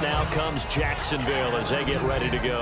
now comes Jacksonville as they get ready to go.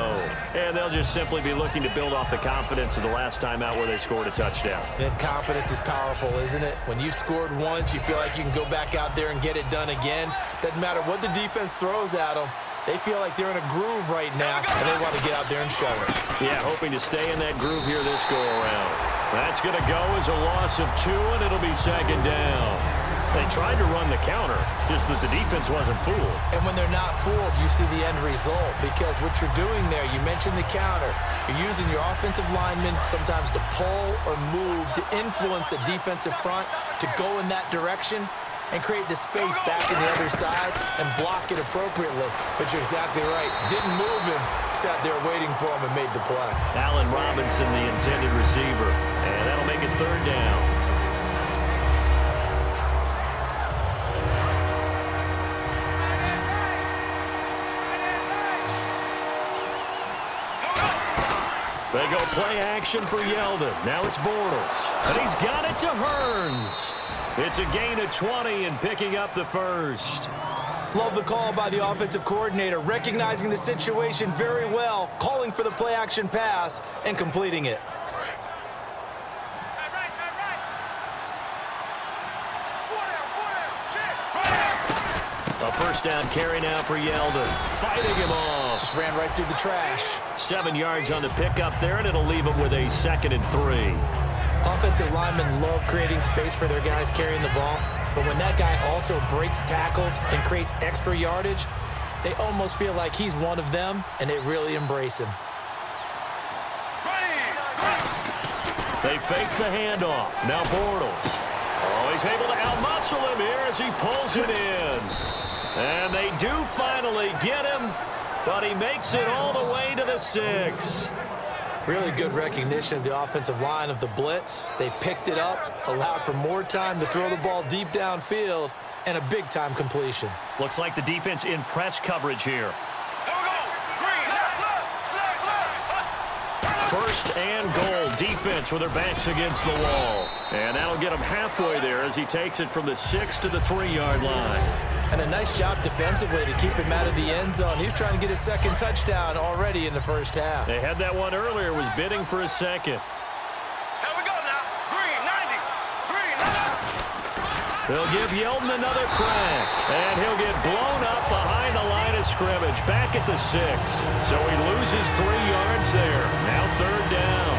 And they'll just simply be looking to build off the confidence of the last time out where they scored a touchdown. And confidence is powerful, isn't it? When you've scored once, you feel like you can go back out there and get it done again. Doesn't matter what the defense throws at them. They feel like they're in a groove right now, and they want to get out there and show it. Yeah, hoping to stay in that groove here this go-around. That's going to go as a loss of 2, and it'll be second down. They tried to run the counter, just that the defense wasn't fooled. And when they're not fooled, you see the end result, because what you're doing there, you mentioned the counter. You're using your offensive linemen sometimes to pull or move to influence the defensive front to go in that direction and create the space back in the other side and block it appropriately. But you're exactly right. Didn't move him, sat there waiting for him and made the play. Allen Robinson, the intended receiver, and that'll make it third down. They go play action for Yeldon. Now it's Bortles. And he's got it to Hearns. It's a gain of 20 and picking up the first. Love the call by the offensive coordinator, recognizing the situation very well, calling for the play action pass and completing it. A first down carry now for Yeldon. Fighting him off. Just ran right through the trash. 7 yards on the pickup there, and it'll leave him with a 2nd and 3. Offensive linemen love creating space for their guys carrying the ball, but when that guy also breaks tackles and creates extra yardage, they almost feel like he's one of them, and they really embrace him. They fake the handoff. Now Bortles. Oh, he's able to outmuscle him here as he pulls it in. And they do finally get him, but he makes it all the way to the 6. Really good recognition of the offensive line of the blitz. They picked it up, allowed for more time to throw the ball deep downfield, and a big-time completion. Looks like the defense in press coverage here. First and goal, defense with their backs against the wall. And that'll get him halfway there as he takes it from the 6 to the 3-yard line. And a nice job defensively to keep him out of the end zone. He was trying to get his second touchdown already in the first half. They had that one earlier, was bidding for a second. Here we go now. Green, 90. Green, 90. They'll give Yeldon another crack. And he'll get blown up behind the line of scrimmage, back at the 6. So he loses 3 yards there. Now third down.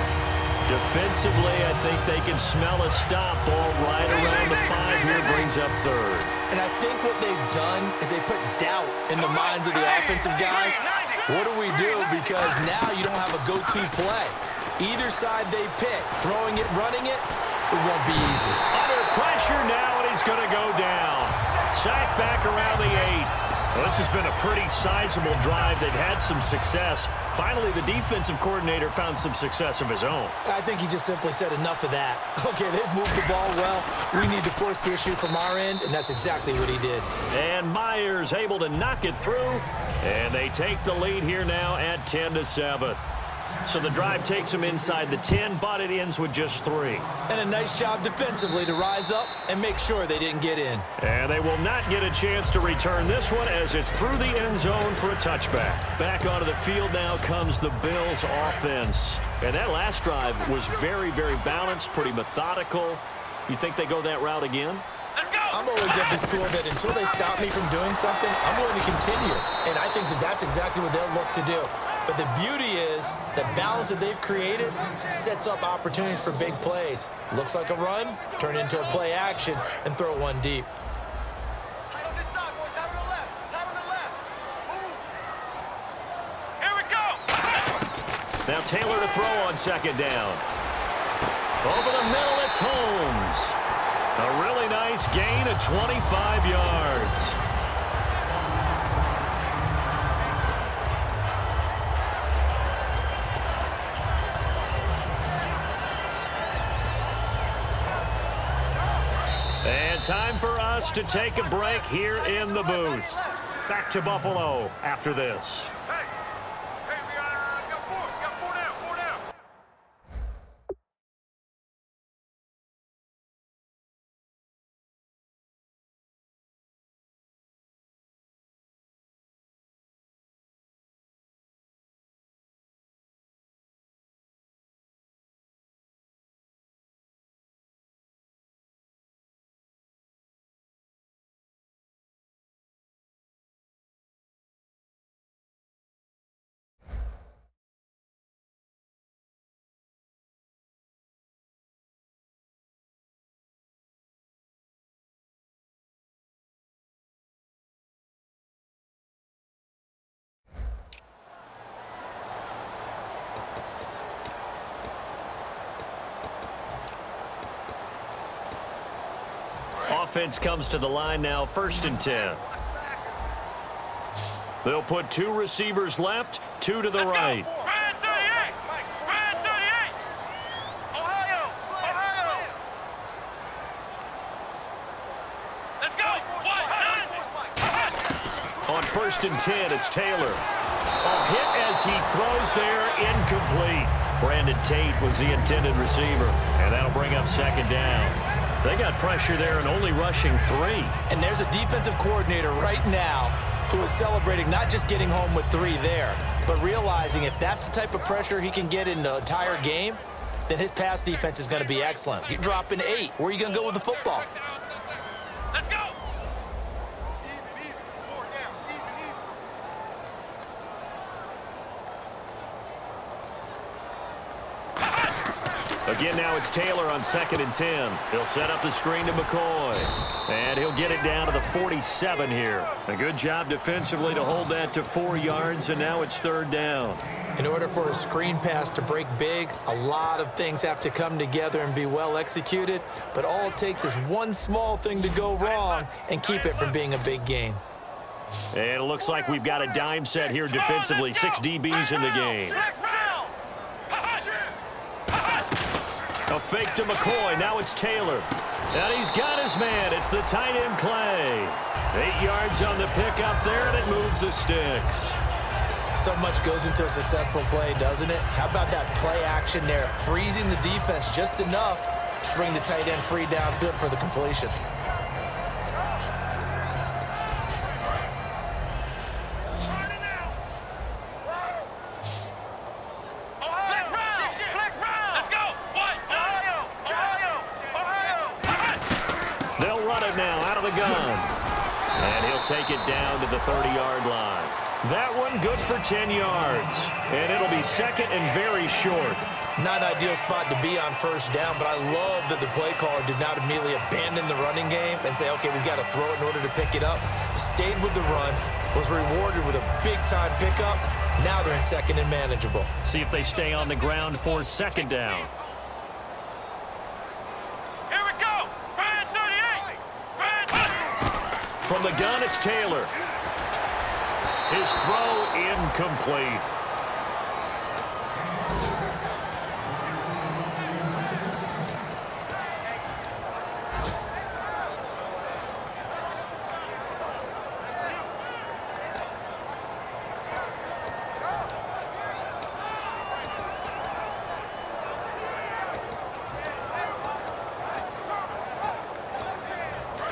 Defensively, I think they can smell a stop ball right around the 5 here, brings up third. And I think what they've done is they put doubt in the minds of the offensive guys. What do we do? Because now you don't have a go-to play. Either side they pick, throwing it, running it, it won't be easy. Under pressure now, and he's going to go down. Sacked back around the 8. Well, this has been a pretty sizable drive. They've had some success. Finally, the defensive coordinator found some success of his own. I think he just simply said enough of that. Okay, they've moved the ball well. We need to force the issue from our end, and that's exactly what he did. And Myers able to knock it through, and they take the lead here now at 10-7. So the drive takes them inside the 10, but it ends with just 3. And a nice job defensively to rise up and make sure they didn't get in. And they will not get a chance to return this one as it's through the end zone for a touchback. Back onto the field now comes the Bills offense. And that last drive was very, very balanced, pretty methodical. You think they go that route again? I'm always of the school that until they stop me from doing something, I'm going to continue. And I think that that's exactly what they'll look to do. But the beauty is the balance that they've created sets up opportunities for big plays. Looks like a run, turn into a play action, and throw one deep. Tight on this side, boys. Tight on the left. Tight on the left. Move. Here we go. Now Taylor to throw on second down. Over the middle, it's Holmes. A really nice gain of 25 yards. And time for us to take a break here in the booth. Back to Buffalo after this. offense comes to the line now, 1st and 10. They'll put 2 receivers left, 2 to the right. Red 38! Red 38! Ohio! Ohio! Let's go! On 1st and 10, it's Taylor. A hit as he throws there, incomplete. Brandon Tate was the intended receiver, and that'll bring up 2nd down. They got pressure there and only rushing 3. And there's a defensive coordinator right now who is celebrating not just getting home with 3 there, but realizing if that's the type of pressure he can get in the entire game, then his pass defense is going to be excellent. You're dropping 8. Where are you going to go with the football? Let's go! Again, now it's Taylor on 2nd and 10. He'll set up the screen to McCoy. And he'll get it down to the 47 here. A good job defensively to hold that to 4 yards, and now it's 3rd down. In order for a screen pass to break big, a lot of things have to come together and be well executed. But all it takes is one small thing to go wrong and keep it from being a big gain. And it looks like we've got a dime set here defensively. 6 DBs in the game. A fake to McCoy. Now it's Taylor. And he's got his man. It's the tight end Clay. 8 yards on the pickup there, and it moves the sticks. So much goes into a successful play, doesn't it? How about that play action there, freezing the defense just enough to bring the tight end free downfield for the completion. They'll run it now out of the gun. And he'll take it down to the 30-yard line. That one good for 10 yards. And it'll be 2nd and very short. Not an ideal spot to be on 1st down, but I love that the play caller did not immediately abandon the running game and say, okay, we've got to throw it in order to pick it up. Stayed with the run, was rewarded with a big-time pickup. Now they're in 2nd and manageable. See if they stay on the ground for 2nd down. Here we go! Red 38! Red 38! From the gun, it's Taylor. His throw incomplete.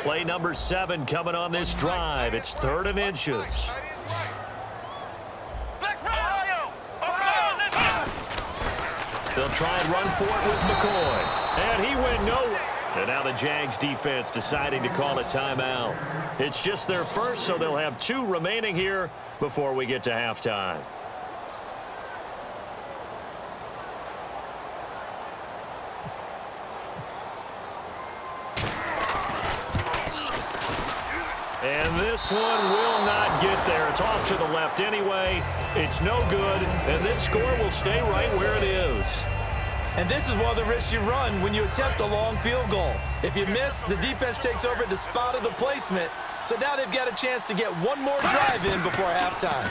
Play number 7 coming on this drive. It's 3rd and inches. They'll try and run for it with McCoy. And he went nowhere. And now the Jags defense deciding to call a timeout. It's just their first, so they'll have 2 remaining here before we get to halftime. And this one will not get there. It's off to the left anyway. It's no good, and this score will stay right where it is. And this is one of the risks you run when you attempt a long field goal. If you miss, the defense takes over at the spot of the placement. So now they've got a chance to get one more drive in before halftime.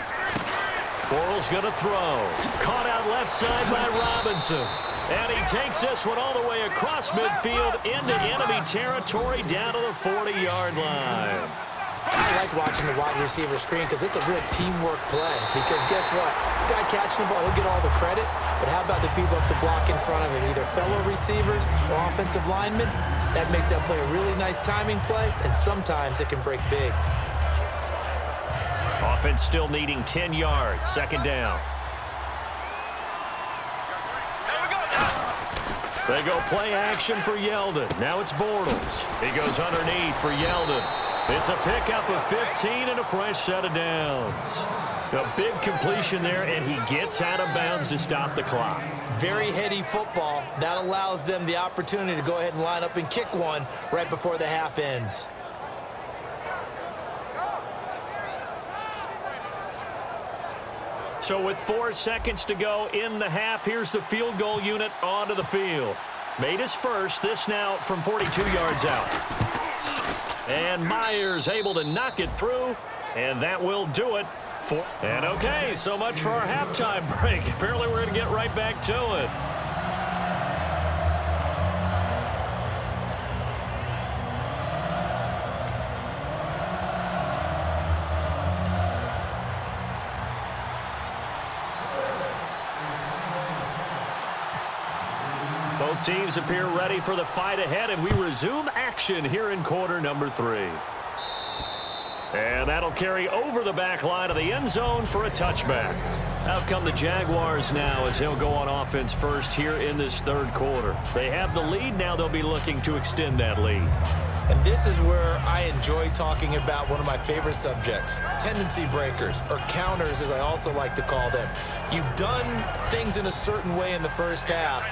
Borrell's going to throw. Caught out left side by Robinson. And he takes this one all the way across midfield into enemy territory down to the 40-yard line. I like watching the wide receiver screen because it's a real teamwork play. Because guess what? The guy catching the ball, he'll get all the credit. But how about the people up to block in front of him, either fellow receivers or offensive linemen? That makes that play a really nice timing play, and sometimes it can break big. Offense still needing 10 yards. 2nd down. They go play action for Yeldon. Now it's Bortles. He goes underneath for Yeldon. It's a pickup of 15 and a fresh set of downs. A big completion there, and he gets out of bounds to stop the clock. Very heady football. That allows them the opportunity to go ahead and line up and kick one right before the half ends. So with 4 seconds to go in the half, here's the field goal unit onto the field. Made his first, this now from 42 yards out. And Myers able to knock it through, and that will do it. And okay, so much for our halftime break. Apparently we're going to get right back to it. Both teams appear ready for the fight ahead, and we resume action here in quarter number 3. And that'll carry over the back line of the end zone for a touchback. Out come the Jaguars now as he'll go on offense first here in this third quarter. They have the lead. Now they'll be looking to extend that lead. And this is where I enjoy talking about one of my favorite subjects, tendency breakers, or counters as I also like to call them. You've done things in a certain way in the first half,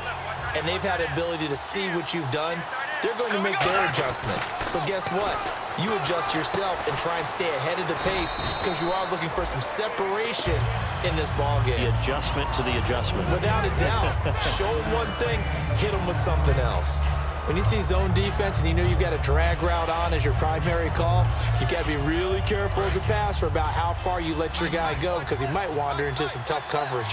and they've had the ability to see what you've done. They're going to make their adjustments. So guess what? You adjust yourself and try and stay ahead of the pace because you are looking for some separation in this ball game. The adjustment to the adjustment. Without a doubt. Show them one thing, hit them with something else. When you see zone defense and you know you've got a drag route on as your primary call, you've got to be really careful as a passer about how far you let your guy go because he might wander into some tough coverage.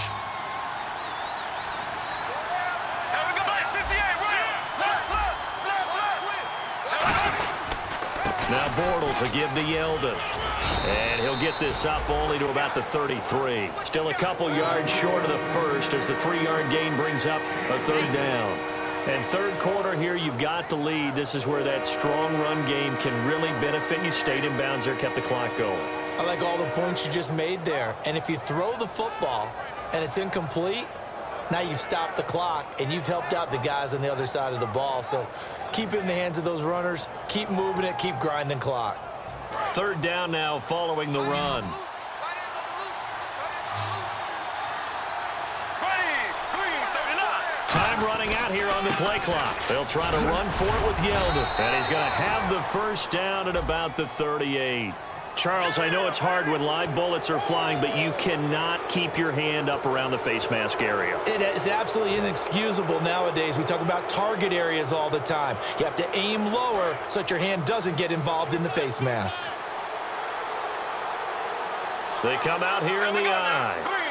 Now Bortles will give to Yeldon. And he'll get this up only to about the 33. Still a couple yards short of the first as the 3-yard gain brings up a third down. And third quarter here, you've got the lead. This is where that strong run game can really benefit you. Stayed in bounds there, kept the clock going. I like all the points you just made there. And if you throw the football and it's incomplete, now you've stopped the clock and you've helped out the guys on the other side of the ball. So keep it in the hands of those runners. Keep moving it. Keep grinding clock. Third down now following the run. Time running out here on the play clock. They'll try to run for it with Yeldon. And he's going to have the first down at about the 38. Charles, I know it's hard when live bullets are flying, but you cannot keep your hand up around the face mask area. It is absolutely inexcusable nowadays. We talk about target areas all the time. You have to aim lower so that your hand doesn't get involved in the face mask. They come out here in the eye.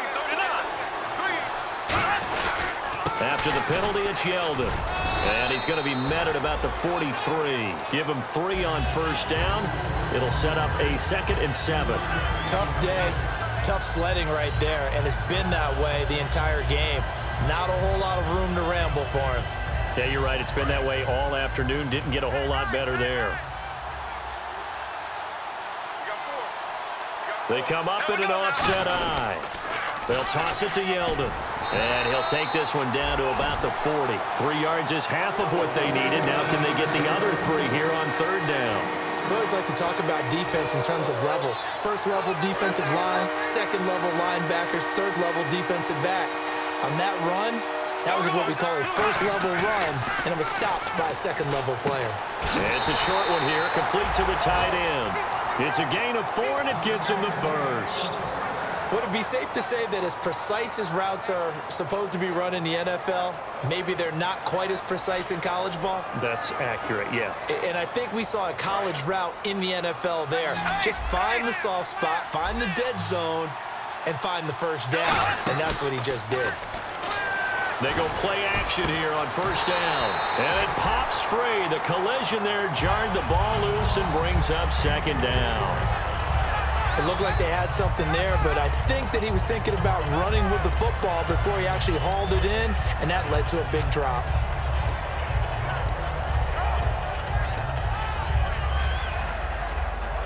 After the penalty, it's Yeldon. And he's going to be met at about the 43. Give him 3 on first down. It'll set up a 2nd and 7. Tough day, tough sledding right there, and it's been that way the entire game. Not a whole lot of room to ramble for him. Yeah, you're right. It's been that way all afternoon. Didn't get a whole lot better there. They come up in an offset eye. They'll toss it to Yeldon. And he'll take this one down to about the 40. 3 yards is half of what they needed. Now can they get the other 3 here on third down? We always like to talk about defense in terms of levels. First level defensive line, second level linebackers, third level defensive backs. On that run, that was what we call a first level run, and it was stopped by a second level player. And it's a short one here, complete to the tight end. It's a gain of 4, and it gets him the first. Would it be safe to say that as precise as routes are supposed to be run in the NFL, maybe they're not quite as precise in college ball? That's accurate, yeah. And I think we saw a college route in the NFL there. Just find the soft spot, find the dead zone, and find the first down. And that's what he just did. They go play action here on first down. And it pops free. The collision there jarred the ball loose and brings up second down. It looked like they had something there, but I think that he was thinking about running with the football before he actually hauled it in, and that led to a big drop.